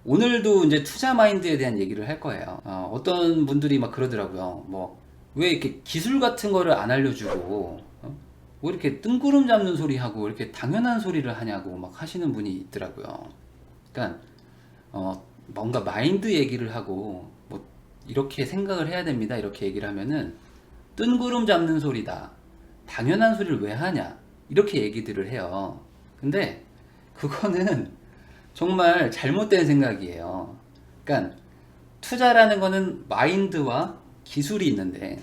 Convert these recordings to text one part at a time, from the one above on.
오늘도 이제 투자 마인드에 대한 얘기를 할 거예요. 어떤 분들이 막 그러더라고요. 뭐, 왜 이렇게 기술 같은 거를 안 알려주고, 왜 이렇게 뜬구름 잡는 소리 하고, 이렇게 당연한 소리를 하냐고 막 하시는 분이 있더라고요. 그러니까, 뭔가 마인드 얘기를 하고, 뭐, 이렇게 생각을 해야 됩니다. 이렇게 얘기를 하면은, 뜬구름 잡는 소리다. 당연한 소리를 왜 하냐. 이렇게 얘기들을 해요. 근데, 그거는 정말 잘못된 생각이에요. 그러니까 투자라는 거는 마인드와 기술이 있는데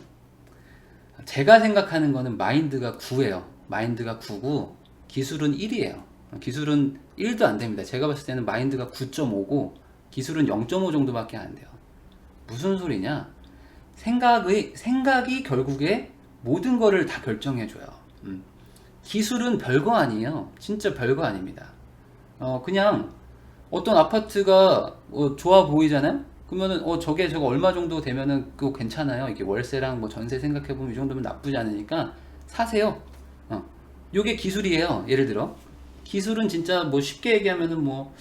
제가 생각하는 거는 마인드가 9예요. 마인드가 9고 기술은 1이에요. 기술은 1도 안 됩니다. 제가 봤을 때는 마인드가 9.5고 기술은 0.5 정도밖에 안 돼요. 무슨 소리냐? 생각이 결국에 모든 거를 다 결정해줘요. 기술은 별거 아니에요. 진짜 별거 아닙니다. 그냥 어떤 아파트가 좋아 보이잖아요? 그러면은 저거 얼마 정도 되면은 그거 괜찮아요. 이게 월세랑 뭐 전세 생각해 보면 이 정도면 나쁘지 않으니까 사세요. 요게 기술이에요. 예를 들어 기술은 진짜 뭐 쉽게 얘기하면은 뭐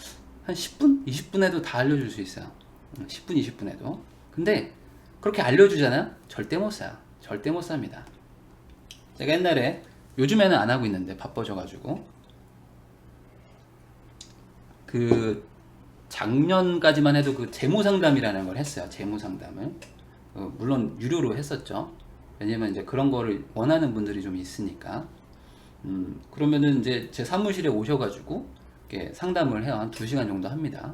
한 10분, 20분에도 다 알려줄 수 있어요. 10분, 20분에도. 근데 그렇게 알려주잖아요? 절대 못 사요. 절대 못 삽니다. 제가 옛날에 요즘에는 안 하고 있는데 바빠져가지고 그 작년까지만 해도 그 재무 상담이라는 걸 했어요. 재무 상담을 물론 유료로 했었죠. 왜냐면 이제 그런 거를 원하는 분들이 좀 있으니까. 그러면은 이제 제 사무실에 오셔가지고 이렇게 상담을 해요. 한 2시간 정도 합니다.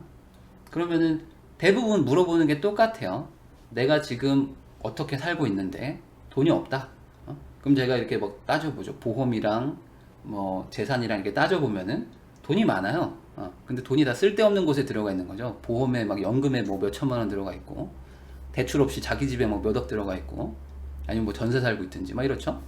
그러면은 대부분 물어보는 게 똑같아요. 내가 지금 어떻게 살고 있는데 돈이 없다. 그럼 제가 이렇게 막 따져보죠. 보험이랑 뭐 재산이랑 이렇게 따져보면은 돈이 많아요. 근데 돈이 다 쓸데없는 곳에 들어가 있는 거죠. 보험에 막 연금에 뭐 몇 천만 원 들어가 있고, 대출 없이 자기 집에 뭐 몇 억 들어가 있고, 아니면 뭐 전세 살고 있든지 막 이렇죠.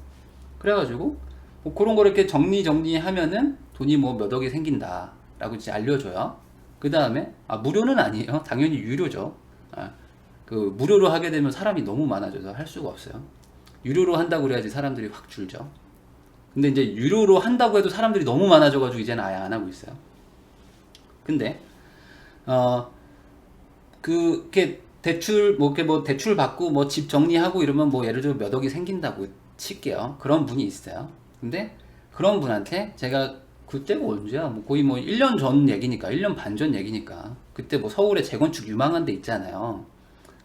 그래가지고 뭐 그런 거 이렇게 정리하면은 돈이 뭐 몇 억이 생긴다라고 이제 알려줘요. 그 다음에 무료는 아니에요. 당연히 유료죠. 그 무료로 하게 되면 사람이 너무 많아져서 할 수가 없어요. 유료로 한다고 그래야지 사람들이 확 줄죠. 근데 이제 유료로 한다고 해도 사람들이 너무 많아져가지고 이제는 아예 안 하고 있어요. 근데 어 그게 대출 뭐 대출 받고 뭐 집 정리하고 이러면 뭐 예를 들어 몇 억이 생긴다고 칠게요. 그런 분이 있어요. 근데 그런 분한테 제가 그때가 언제야? 뭐 거의 뭐 1년 전 얘기니까 1년 반 전 얘기니까 그때 뭐 서울에 재건축 유망한 데 있잖아요.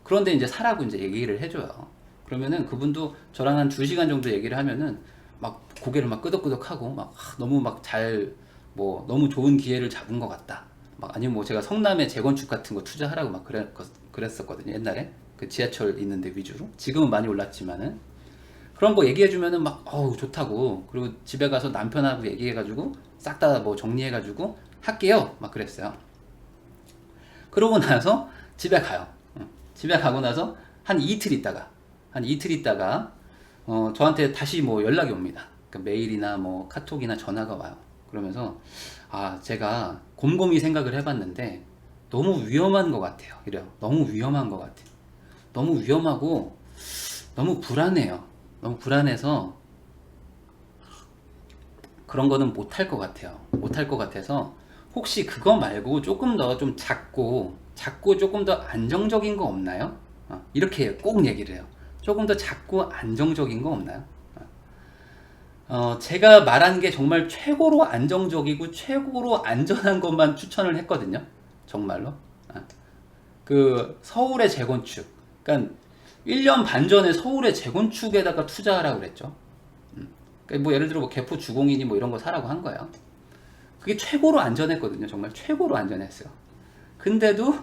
그런데 이제 사라고 이제 얘기를 해줘요. 그러면은 그분도 저랑 한 2시간 정도 얘기를 하면은 막 고개를 막 끄덕끄덕하고 막 너무 막 뭐 너무 좋은 기회를 잡은 것 같다. 막 아니면 뭐 제가 성남에 재건축 같은 거 투자하라고 막 그랬었거든요. 옛날에 그 지하철 있는데 위주로. 지금은 많이 올랐지만은 그런 거 얘기해주면은 막 어우 좋다고. 그리고 집에 가서 남편하고 얘기해가지고 싹 다 뭐 정리해가지고 할게요. 막 그랬어요. 그러고 나서 집에 가요. 집에 가고 나서 한 이틀 있다가 저한테 다시 뭐 연락이 옵니다. 그러니까 메일이나 뭐 카톡이나 전화가 와요. 그러면서 제가 곰곰이 생각을 해봤는데 너무 위험한 것 같아요. 이래요. 너무 위험한 것 같아요. 너무 위험하고 너무 불안해요. 너무 불안해서 그런 거는 못할 것 같아요. 못할 것 같아서 혹시 그거 말고 조금 더 좀 작고 조금 더 안정적인 거 없나요? 이렇게 꼭 얘기를 해요. 조금 더 작고 안정적인 거 없나요? 제가 말한 게 정말 최고로 안정적이고 최고로 안전한 것만 추천을 했거든요. 정말로. 그 서울의 재건축. 그러니까 1년 반 전에 서울의 재건축에다가 투자하라고 그랬죠. 그러니까 뭐 예를 들어 뭐 개포 주공이니 뭐 이런 거 사라고 한 거예요. 그게 최고로 안전했거든요. 정말 최고로 안전했어요. 근데도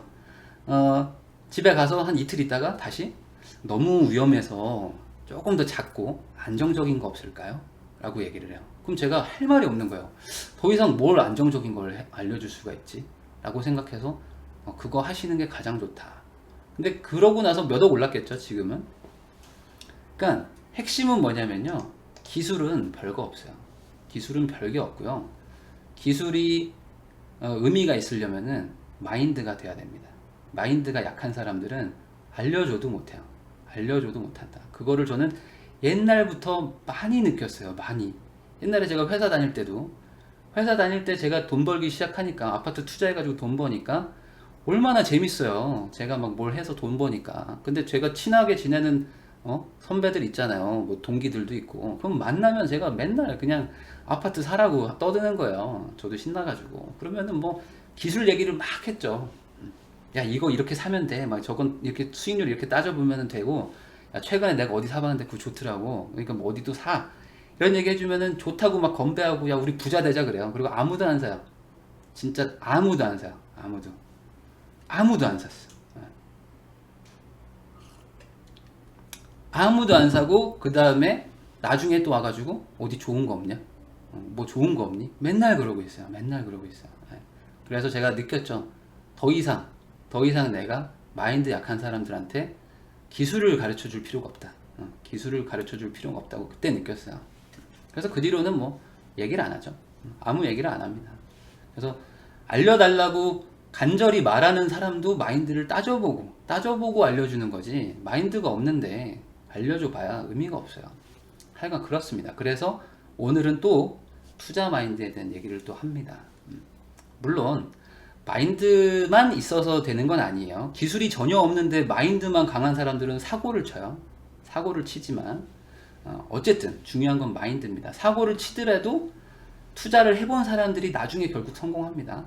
집에 가서 한 이틀 있다가 다시 너무 위험해서 조금 더 작고 안정적인 거 없을까요? 라고 얘기를 해요. 그럼 제가 할 말이 없는 거예요. 더 이상 뭘 안정적인 걸 알려줄 수가 있지? 라고 생각해서 그거 하시는 게 가장 좋다. 근데 그러고 나서 몇 억 올랐겠죠, 지금은? 그러니까 핵심은 뭐냐면요. 기술은 별거 없어요. 기술은 별게 없고요. 기술이 의미가 있으려면은 마인드가 돼야 됩니다. 마인드가 약한 사람들은 알려줘도 못해요. 알려줘도 못한다. 그거를 저는 옛날부터 많이 느꼈어요. 많이. 옛날에 제가 회사 다닐 때도 회사 다닐 때 제가 돈 벌기 시작하니까 아파트 투자해가지고 돈 버니까 얼마나 재밌어요. 제가 막 뭘 해서 돈 버니까. 근데 제가 친하게 지내는 선배들 있잖아요. 뭐 동기들도 있고. 그럼 만나면 제가 맨날 그냥 아파트 사라고 떠드는 거예요. 저도 신나가지고. 그러면은 뭐 기술 얘기를 막 했죠. 야, 이거 이렇게 사면 돼. 막 저건 이렇게 수익률 이렇게 따져보면 되고. 야, 최근에 내가 어디 사봤는데 그거 좋더라고. 그러니까 뭐 어디도 사. 이런 얘기 해주면은 좋다고 막 건배하고, 야, 우리 부자 되자 그래요. 그리고 아무도 안 사요. 진짜 아무도 안 사요. 아무도 안 샀어. 예. 아무도 안 사고, 그 다음에 나중에 또 와가지고 어디 좋은 거 없냐? 뭐 좋은 거 없니? 맨날 그러고 있어요. 맨날 그러고 있어요. 예. 그래서 제가 느꼈죠. 더 이상, 더 이상 내가 마인드 약한 사람들한테 기술을 가르쳐 줄 필요가 없다. 기술을 가르쳐 줄 필요가 없다고 그때 느꼈어요. 그래서 그 뒤로는 뭐 얘기를 안 하죠. 아무 얘기를 안 합니다. 그래서 알려달라고 간절히 말하는 사람도 마인드를 따져보고 알려주는 거지, 마인드가 없는데 알려줘 봐야 의미가 없어요. 하여간 그렇습니다. 그래서 오늘은 또 투자 마인드에 대한 얘기를 또 합니다. 물론 마인드만 있어서 되는 건 아니에요. 기술이 전혀 없는데 마인드만 강한 사람들은 사고를 쳐요. 사고를 치지만 어쨌든 중요한 건 마인드입니다. 사고를 치더라도 투자를 해본 사람들이 나중에 결국 성공합니다.